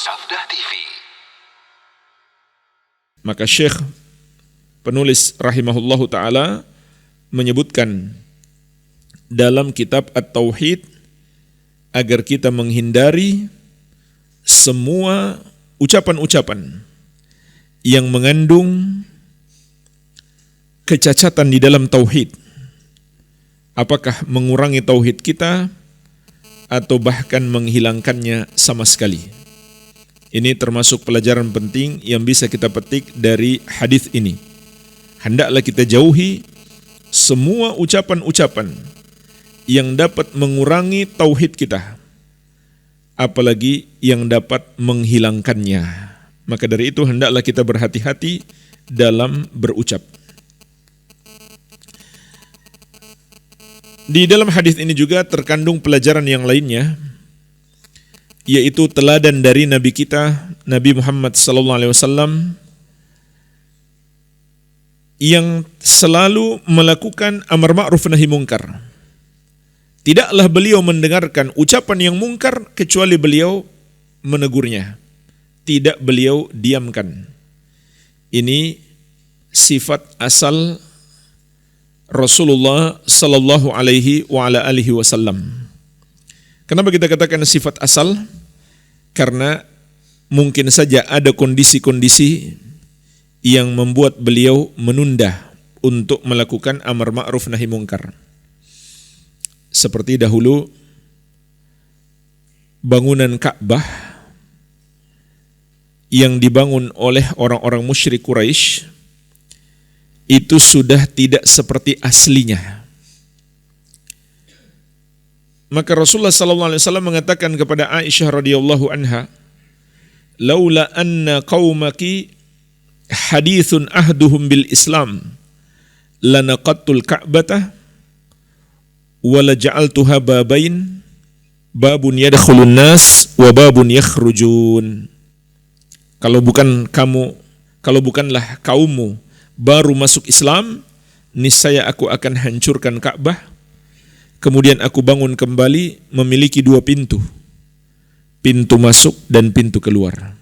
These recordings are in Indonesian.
Sabda TV. Maka Syekh penulis rahimahullahu ta'ala menyebutkan dalam kitab At-Tauhid agar kita menghindari semua ucapan-ucapan yang mengandung kecacatan di dalam tauhid. Apakah mengurangi tauhid kita atau bahkan menghilangkannya sama sekali. Ini termasuk pelajaran penting yang bisa kita petik dari hadis ini. Hendaklah kita jauhi semua ucapan-ucapan yang dapat mengurangi tauhid kita, apalagi yang dapat menghilangkannya. Maka dari itu hendaklah kita berhati-hati dalam berucap. Di dalam hadis ini juga terkandung pelajaran yang lainnya, yaitu teladan dari Nabi kita, Nabi Muhammad SAW, yang selalu melakukan amar ma'ruf nahi mungkar. Tidaklah beliau mendengarkan ucapan yang mungkar kecuali beliau menegurnya. Tidak beliau diamkan. Ini sifat asal Rasulullah sallallahu alaihi wa ala alihi wasallam. Kenapa kita katakan sifat asal? Karena mungkin saja ada kondisi-kondisi yang membuat beliau menunda untuk melakukan amar ma'ruf nahi mungkar. Seperti dahulu bangunan Ka'bah yang dibangun oleh orang-orang musyrik Quraisy itu sudah tidak seperti aslinya. Maka Rasulullah SAW mengatakan kepada Aisyah radhiyallahu anha, "Laula anna qaumaki hadithun ahduhum bil Islam, lanaqattul Ka'bata wa la ja'altuha babain, babun yadkhulun nas wa babun yakhrujun." Kalau bukanlah kaummu baru masuk Islam, niscaya aku akan hancurkan Ka'bah. Kemudian aku bangun kembali memiliki dua pintu. Pintu masuk dan pintu keluar.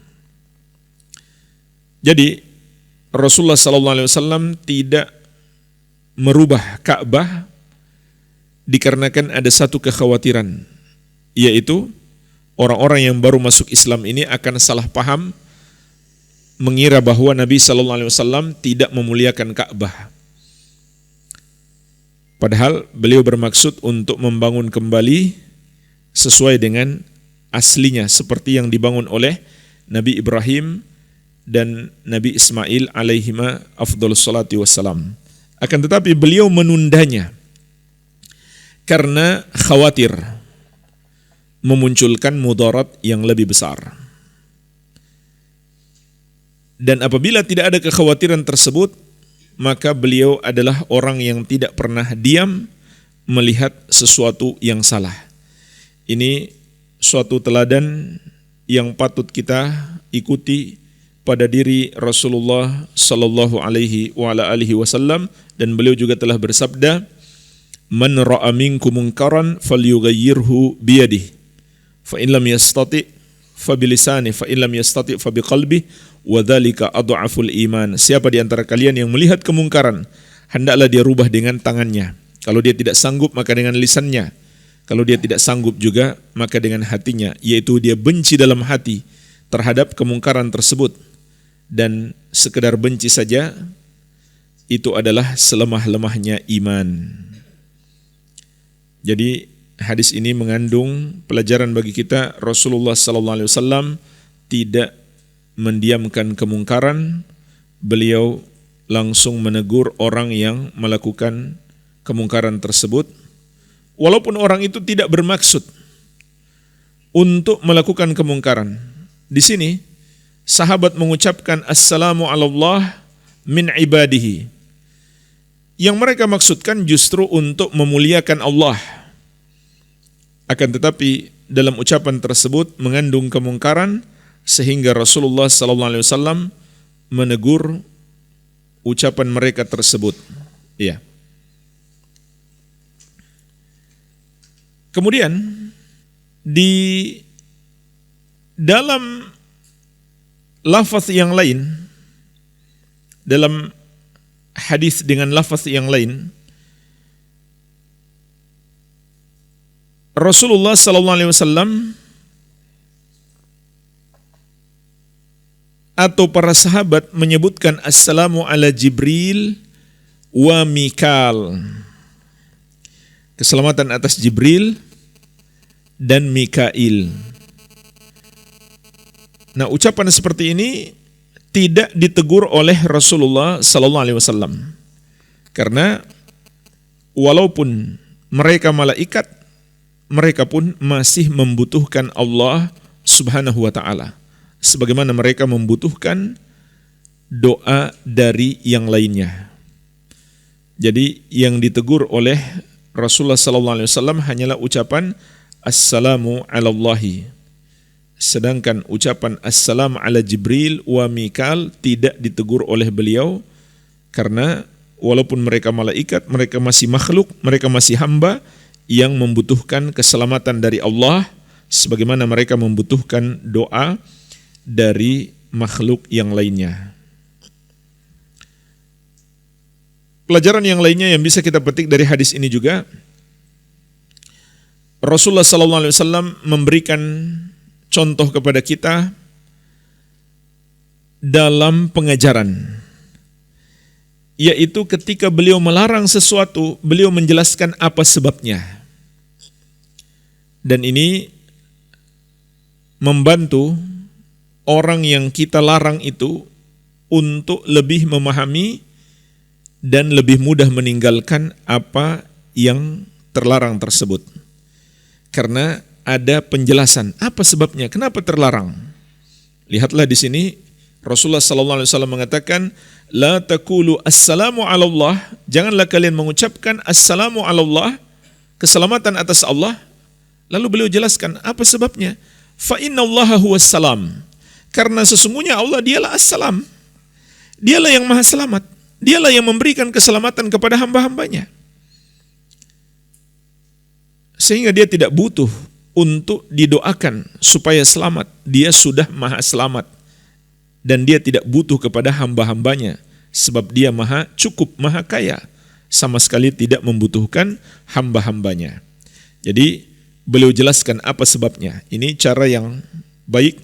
Jadi Rasulullah SAW tidak merubah Ka'bah dikarenakan ada satu kekhawatiran, yaitu orang-orang yang baru masuk Islam ini akan salah paham mengira bahwa Nabi SAW tidak memuliakan Ka'bah. Padahal beliau bermaksud untuk membangun kembali sesuai dengan aslinya, seperti yang dibangun oleh Nabi Ibrahim dan Nabi Ismail alaihima afdhalus salati wassalam. Akan tetapi beliau menundanya karena khawatir memunculkan mudarat yang lebih besar. Dan apabila tidak ada kekhawatiran tersebut, maka beliau adalah orang yang tidak pernah diam melihat sesuatu yang salah. Ini suatu teladan yang patut kita ikuti pada diri Rasulullah sallallahu alaihi wa ala alihi wasallam, dan beliau juga telah bersabda, "Man ra'a minkum munkaran falyughayyirhu biyadihi, fa in lam yastati' fa bilisanihi, fa in lam yastati' fa biqalbihi, wa dzalika adhaful iman." Siapa di antara kalian yang melihat kemungkaran, hendaklah dia rubah dengan tangannya. Kalau dia tidak sanggup, maka dengan lisannya. Kalau dia tidak sanggup juga, maka dengan hatinya, yaitu dia benci dalam hati terhadap kemungkaran tersebut. Dan sekedar benci saja, itu adalah selemah-lemahnya iman. Jadi hadis ini mengandung pelajaran bagi kita. Rasulullah SAW tidak mendiamkan kemungkaran, beliau langsung menegur orang yang melakukan kemungkaran tersebut, walaupun orang itu tidak bermaksud untuk melakukan kemungkaran. Di sini sahabat mengucapkan assalamu alallah min ibadihi, yang mereka maksudkan justru untuk memuliakan Allah. Akan tetapi dalam ucapan tersebut mengandung kemungkaran, sehingga Rasulullah SAW menegur ucapan mereka tersebut. Ya. Kemudian di dalam lafaz yang lain, dalam hadis dengan lafaz yang lain, Rasulullah sallallahu alaihi wasallam atau para sahabat menyebutkan assalamu ala Jibril wa Mikal. Keselamatan atas Jibril dan Mikail. Nah, ucapan seperti ini tidak ditegur oleh Rasulullah sallallahu alaihi wasallam. Karena walaupun mereka malaikat, mereka pun masih membutuhkan Allah Subhanahu wa taala. Sebagaimana mereka membutuhkan doa dari yang lainnya. Jadi yang ditegur oleh Rasulullah sallallahu alaihi wasallam hanyalah ucapan assalamu alallahi. Sedangkan ucapan assalam ala Jibril wa Mikal tidak ditegur oleh beliau karena walaupun mereka malaikat, mereka masih makhluk, mereka masih hamba yang membutuhkan keselamatan dari Allah sebagaimana mereka membutuhkan doa dari makhluk yang lainnya. Pelajaran yang lainnya yang bisa kita petik dari hadis ini juga, Rasulullah sallallahu alaihi wasallam memberikan contoh kepada kita dalam pengajaran, yaitu ketika beliau melarang sesuatu, beliau menjelaskan apa sebabnya. Dan ini membantu orang yang kita larang itu untuk lebih memahami dan lebih mudah meninggalkan apa yang terlarang tersebut. Karena ada penjelasan apa sebabnya, kenapa terlarang. Lihatlah di sini Rasulullah sallallahu alaihi wasallam mengatakan la taqulu assalamu ala Allah, janganlah kalian mengucapkan assalamu ala Allah, keselamatan atas Allah. Lalu beliau jelaskan apa sebabnya. Fa innallaha huwas salam, karena sesungguhnya Allah dialah as-salam. Dialah yang maha selamat, dialah yang memberikan keselamatan kepada hamba-hambanya. Sehingga dia tidak butuh untuk didoakan supaya selamat. Dia sudah maha selamat. Dan dia tidak butuh kepada hamba-hambanya. Sebab dia maha cukup, maha kaya. Sama sekali tidak membutuhkan hamba-hambanya. Jadi beliau jelaskan apa sebabnya. Ini cara yang baik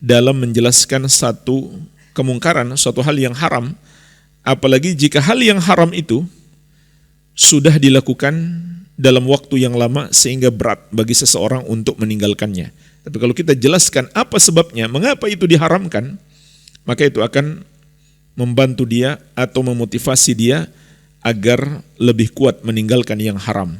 dalam menjelaskan satu kemungkaran, suatu hal yang haram. Apalagi jika hal yang haram itu sudah dilakukan dalam waktu yang lama sehingga berat bagi seseorang untuk meninggalkannya. Tapi kalau kita jelaskan apa sebabnya, mengapa itu diharamkan, maka itu akan membantu dia atau memotivasi dia agar lebih kuat meninggalkan yang haram.